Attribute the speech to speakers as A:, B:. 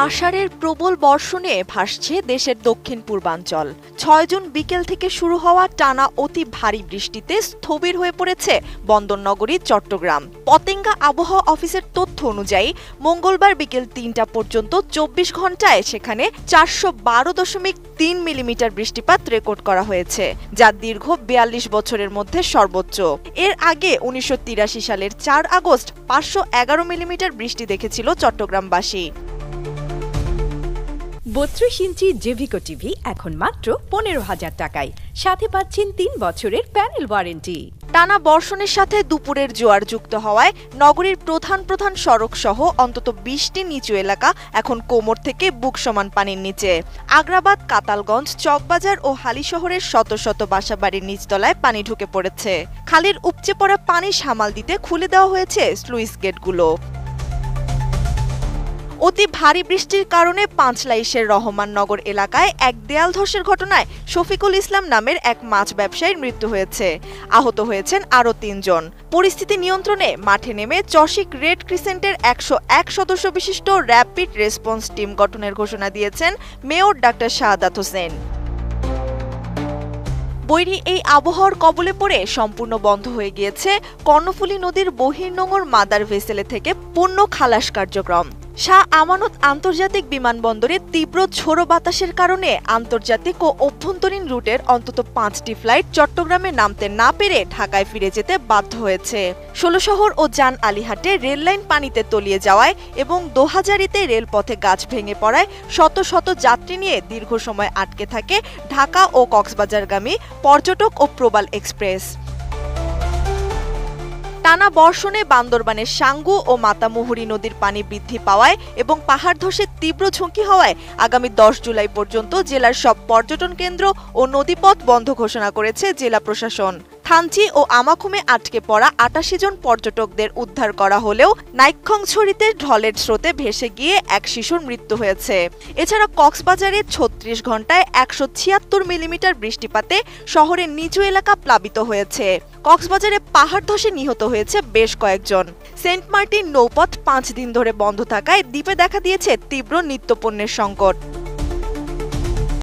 A: আষাঢ়ের প্রবল বর্ষণে ভাসছে দেশের দক্ষিণ পূর্বাঞ্চল। ৬ জুন বিকেল থেকে শুরু হওয়া টানা অতি ভারী বৃষ্টিতে স্থবির হয়ে পড়েছে বন্দরনগরী চট্টগ্রাম। পতেঙ্গা আবহাওয়া অফিসের তথ্য অনুযায়ী মঙ্গলবার বিকেল ৩টা পর্যন্ত ২৪ ঘন্টায় সেখানে ৪১২.৩ মিলিমিটার বৃষ্টিপাত রেকর্ড করা হয়েছে, যা দীর্ঘ ৪২ বছরের মধ্যে সর্বোচ্চ। এর আগে ১৯৮৩ সালের ৪ আগস্ট ৫১১ মিলিমিটার বৃষ্টি দেখেছিল চট্টগ্রামবাসী।
B: ৩২ ইঞ্চি জেভিকো টিভি এখন মাত্র ১৫,০০০ টাকায়, সাথে পাচ্ছেন ৩ বছরের প্যানেল ওয়ারেন্টি।
A: টানা বর্ষণের সাথে দুপুরের জোয়ার যুক্ত হওয়ায় নগরীর প্রধান প্রধান সড়ক সহ অন্তত ২০টি নিচু এলাকা এখন কোমর থেকে বুক সমান পানির নিচে। আগ্রাবাদ, কাতালগঞ্জ, চকবাজার ও হালিশহরের শত শত বাসাবাড়ির নিচতলায় পানি ঢুকে পড়েছে। খালের উপচে পড়া পানি সামাল দিতে খুলে দেওয়া হয়েছে স্লুইস গেটগুলো। অতি ভারী বৃষ্টির কারণে পাঁচলাইশের রহমাননগর এলাকায় এক দেয়াল ধসের ঘটনায় শফিকুল ইসলাম নামের এক মাছ ব্যবসায়ীর মৃত্যু হয়েছে। আহত হয়েছেন আরও ৩ জন। পরিস্থিতি নিয়ন্ত্রণে মাঠে নেমে চসিক রেড ক্রিসেন্টের ১০১ সদস্য বিশিষ্ট র্যাপিড রেসপন্স টিম গঠনের ঘোষণা দিয়েছেন মেয়র ডাক্তার শাহাদাত হোসেন। বৈরী এই আবহাওয়ার কবলে পড়ে সম্পূর্ণ বন্ধ হয়ে গিয়েছে কর্ণফুলী নদীর বহির্নোঙর মাদার ভেসেলে থেকে পণ্য খালাস কার্যক্রম। শাহ আমানত আন্তর্জাতিক বিমানবন্দরে তীব্র ঝোড়ো বাতাসের কারণে আন্তর্জাতিক ও অভ্যন্তরীণ রুটের অন্তত ৫টি ফ্লাইট চট্টগ্রামে নামতে না পেরে ঢাকায় ফিরে যেতে বাধ্য হয়েছে। ষোলশহর ও জান আলীহাটে রেললাইন পানিতে তলিয়ে যাওয়ায় এবং দোহাজারীতে রেলপথে গাছ ভেঙে পড়ায় শত শত যাত্রী নিয়ে দীর্ঘ সময় আটকে থাকে ঢাকা ও কক্সবাজারগামী পর্যটক ও প্রবাল এক্সপ্রেস। টানা বর্ষণে বান্দরবানের সাঙ্গু ও মাতামুহুরী নদীর পানি বৃদ্ধি পাওয়ায় এবং পাহাড় ধসের তীব্র ঝুঁকি হওয়ায় আগামী ১০ জুলাই পর্যন্ত জেলার সব পর্যটন কেন্দ্র ও নদীপথ বন্ধ ঘোষণা করেছে জেলা প্রশাসন। থানচি ও আমাখুমে আটকে পড়া ৮৮ জন পর্যটকদের উদ্ধার করা হলেও নাইক্ষ্যংছড়িতে ঢলের স্রোতে ভেসে গিয়ে এক শিশুর মৃত্যু হয়েছে। এছাড়া কক্সবাজারে ৩৬ ঘন্টায় ১৭৬ মিলিমিটার বৃষ্টিপাতে শহরের নিচু এলাকা প্লাবিত হয়েছে। কক্সবাজারে পাহাড় ধসে নিহত হয়েছে বেশ কয়েকজন। সেন্ট মার্টিন নৌপথ ৫ দিন ধরে বন্ধ থাকায় দ্বীপে দেখা দিয়েছে তীব্র নিত্যপণ্যের সংকট।